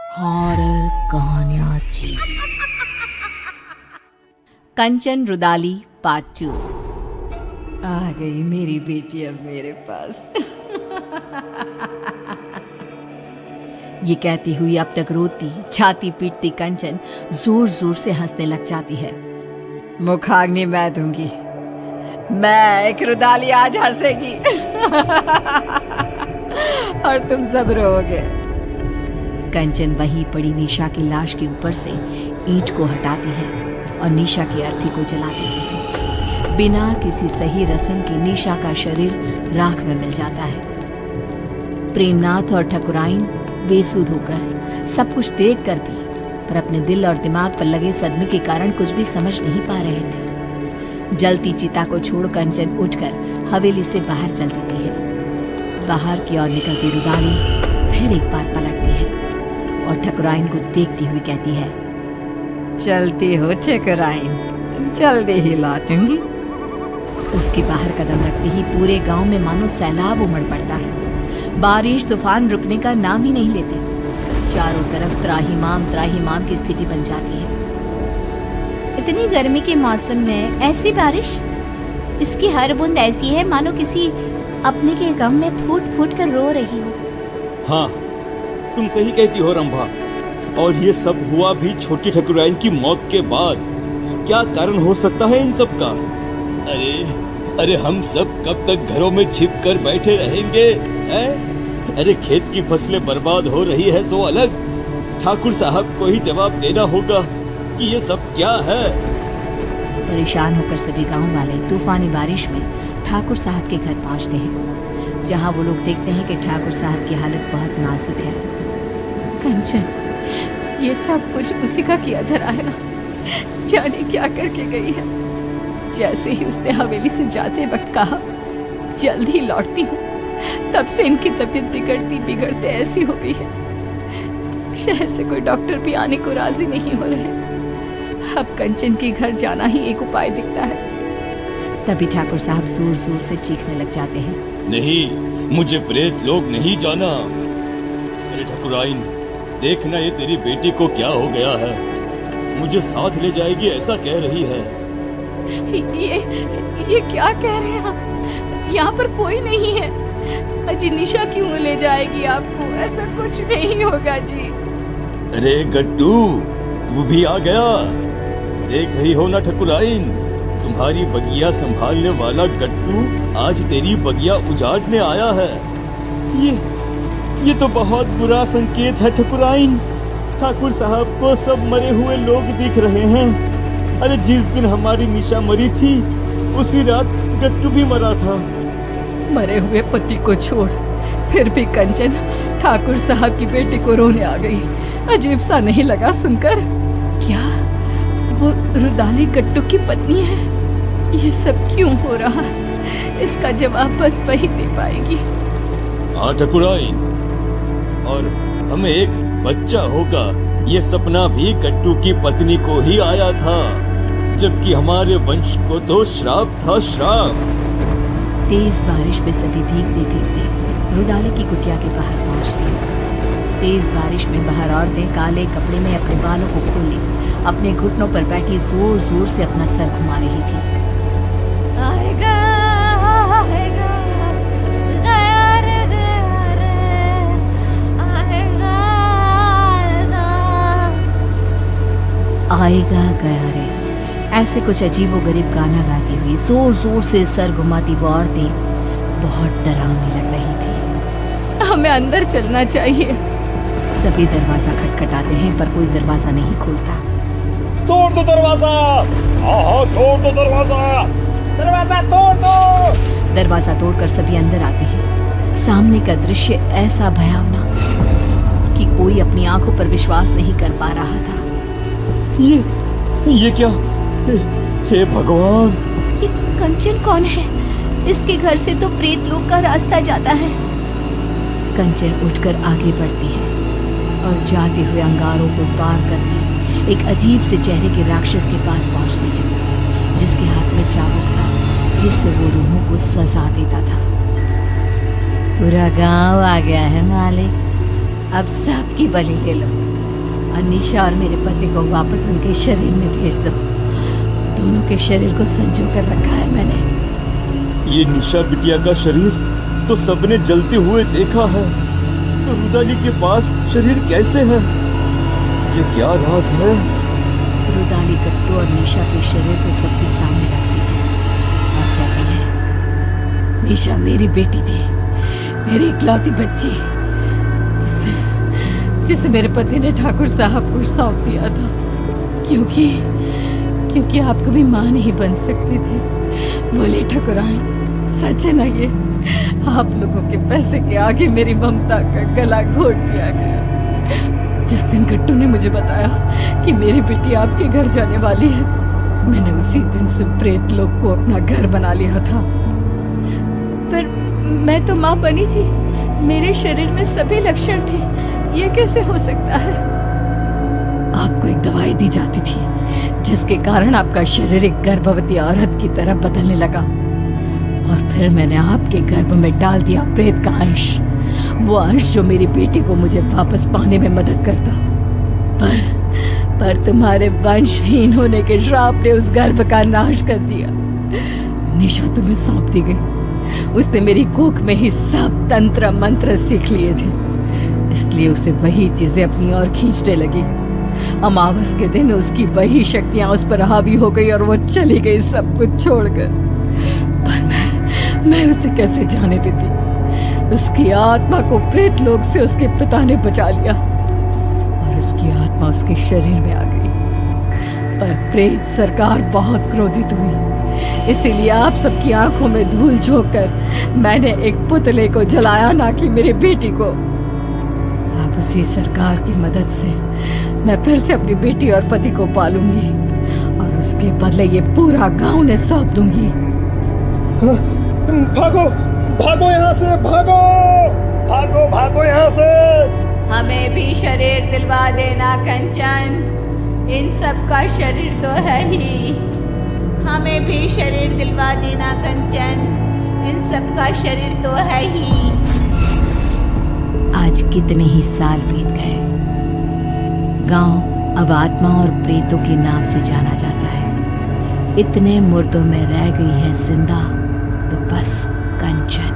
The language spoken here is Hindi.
हॉरर कहानियाँ कंचन रुदाली पार्ट 2। आ गई मेरी बेटी अब मेरे पास। ये कहती हुई अब तक रोती छाती पीटती कंचन जोर जोर से हंसने लग जाती है। मुखाग्नि मैं दूंगी, मैं एक रुदाली आज हंसेगी और तुम सब रोओगे। कंचन वहीं पड़ी निशा की लाश के ऊपर से ईंट को हटाती है और निशा की अर्थी को जला देती है। बिना किसी सही रस्म के निशा का शरीर राख में मिल जाता है। प्रेमनाथ और ठकुराइन बेसुध होकर सब कुछ देख कर भी पर अपने दिल और दिमाग पर लगे सदमे के कारण कुछ भी समझ नहीं पा रहे थे। जलती चिता को छोड़ कंचन उठकर हवेली से बाहर चल देती है। बाहर की ओर निकलती रुदाली फिर एक बार पलटती है और ठकुराइन को देखती हुई कहती है, चलती हो ठकुराइन, जल्दी ही लौटूंगी। उसके बाहर कदम रखते ही पूरे गांव में मानो सैलाब उमड़ पड़ता है। बारिश तूफान रुकने का नाम ही नहीं लेते। चारों तरफ त्राहिमाम की स्थिति बन जाती है। इतनी गर्मी के मौसम में ऐसी बारिश, इसकी हर बूंद ऐसी है मानो किसी अपने के गम में फूट फूट कर रो रही हो। हाँ, तुम सही कहती हो रंभा। और ये सब हुआ भी छोटी ठकुराइन की मौत के बाद। क्या कारण हो सकता है इन सब का? अरे हम सब कब तक घरों में छिप कर बैठे रहेंगे? अरे खेत की फसलें बर्बाद हो रही है सो अलग, ठाकुर साहब को ही जवाब देना होगा कि ये सब क्या है। परेशान होकर सभी गांव वाले तूफानी बारिश में ठाकुर साहब के घर पहुंचते हैं, जहां वो लोग देखते हैं कि ठाकुर साहब की हालत बहुत नाजुक है। कंचन, ये सब कुछ उसी का किया धरा है, जाने क्या करके गई है। जैसे ही उसने हवेली से जाते वक्त कहा जल्द ही लौटती हूँ, तब से इनकी तबीयत बिगड़ते ऐसी हो गई है। शहर से कोई डॉक्टर भी आने को राजी नहीं हो रहे। अब कंचन के घर जाना ही एक उपाय दिखता है। तभी ठाकुर साहब जोर जोर से चीखने लग जाते हैं, नहीं, मुझे प्रेत लोग नहीं जाना। अरे ठकुराइन, देखना ये तेरी बेटी को क्या हो गया है। मुझे साथ ले जाएगी ऐसा कह रही है। ये क्या कह रहे हैं आप? यहाँ पर कोई नहीं है। अजी निशा क्यों ले जाएगी आपको? ऐसा कुछ नहीं होगा जी। अरे गट्टू, तू भी आ गया। देख रही हो ना ठकुराइन, तुम्हारी बगिया संभालने वाला गट्टू आज तेरी बगिया उजाड़ने आया है। ये तो बहुत बुरा संकेत है ठकुराइन। ठाकुर साहब को सब मरे हुए लोग दिख रहे हैं। अरे जिस दिन हमारी निशा मरी थी उसी रात गट्टू भी मरा था। मरे हुए पति को छोड़ फिर भी कंचन ठाकुर साहब की बेटी को रोने आ गई। अजीब सा नहीं लगा सुनकर? क्या वो रुदाली गट्टू की पत्नी है? ये सब क्यों हो रहा है? इसका जवाब बस वही दे पाएगी। हाँ ठकुराइन, और हमें एक बच्चा होगा, ये सपना भी गट्टू की पत्नी को ही आया था, जबकि हमारे वंश को तो श्राप था, श्राप। तेज बारिश में सभी भीगते रुदाली की कुटिया के बाहर पहुंचते। तेज बारिश में बाहर औरतें काले कपड़े में अपने बालों को खोले अपने घुटनों पर बैठी जोर जोर से अपना सर घुमा रही थी। आएगा, आएगा, गया रे, गया रे, आएगा, आएगा गया रे, ऐसे कुछ अजीबोगरीब गाना गाती हुई जोर जोर से सर घुमाती वो औरतें बहुत डरावनी लग रही थी। हमें अंदर चलना चाहिए। सभी दरवाजा खटखटाते हैं पर कोई दरवाजा नहीं खोलता। तोड़ दो दरवाजा। हाँ, तोड़ दो दरवाजा। दरवाजा तोड़ दो। दरवाजा तोड़कर सभी अंदर आते हैं। सामने का दृश्य ऐसा भयावना कि कोई अपनी आंखों पर विश्वास नहीं कर पा रहा था। ये क्या? हे भगवान! ये कंचन कौन है? इसके घर से तो प्रेत लोक का रास्ता जाता है। कंचन उठकर आगे बढ़ती है और जाते हुए अंगारों को पार करती एक अजीब से चेहरे के राक्षस के पास पहुंचती है, जिसके हाथ में चाबुक था, जिससे वो रूहों को सजा देता था। पूरा गांव आ गया है मालिक, अब सबकी बलि ले लो। निशा और मेरे पति को वापस उनके शरीर में भेज दो। दोनों के शरीर को संजो कर रखा है मैंने। ये निशा बिटिया का शरीर तो सबने जलते हुए देखा है, तो रुदाली के पास शरीर कैसे है? ये क्या राज है? रुदाली गट्टू और निशा के शरीर को सबके सामने रखती है। और क्या कहें, निशा मेरी बेटी थी, मेरी इकलौती बच्ची, जिसे मेरे पति ने ठाकुर साहब को सौंप दिया था, क्योंकि आप कभी मां नहीं बन सकती थी। बोले ठकुराइन, सच है ना ये? आप लोगों के पैसे के आगे मेरी ममता का गला घोट दिया गया। जिस दिन गट्टू ने मुझे बताया कि मेरी बेटी आपके घर जाने वाली है, मैंने उसी दिन से प्रेत लोग को अपना घर बना लिया था। पर मैं तो मां बनी थी, मेरे शरीर में सभी लक्षण थे, ये कैसे हो सकता है? आपको एक दवाई दी जाती थी जिसके कारण आपका शरीर एक गर्भवती औरत की तरह बदलने लगा, और फिर मैंने आपके गर्भ में डाल दिया प्रेत का अंश, वो अंश जो मेरी बेटी को मुझे वापस पाने में मदद करता। पर तुम्हारे वंशहीन होने के श्राप ने उस गर्भ का नाश कर दिया। निशा तुम्हें सौंप दी गई, उसने मेरी कोख में ही सब तंत्र मंत्र सीख लिए थे, इसलिए उसे वही चीजें अपनी ओर खींचने लगी। अमावस के दिन उसकी वही शक्तियां उस पर हावी हो गई और वो चली गई सब कुछ छोड़कर। पर मैं उसे कैसे जाने देती? उसकी आत्मा को प्रेत लोक से उसके पिता ने बचा लिया और उसकी आत्मा उसके शरीर में आ गई। पर प्रेत सरकार बहुत क्रोधित हुई, इसीलिए आप सबकी आंखों में धूल झोंक कर मैंने एक पुतले को जलाया, ना कि मेरी बेटी को। अब उसी सरकार की मदद से मैं फिर से अपनी बेटी और पति को पालूंगी और उसके बदले ये पूरा गांव ने सौंप दूंगी। भागो भागो यहाँ से, भागो भागो भागो यहाँ से। हमें भी शरीर दिलवा देना कंचन, इन सब का शरीर तो है ही। हमें भी शरीर दिलवा देना कंचन, इन सब का शरीर तो है ही। आज कितने ही साल बीत गए, गांव अब आत्मा और प्रेतों के नाम से जाना जाता है। इतने मुर्दों में रह गई है जिंदा तो बस कंचन।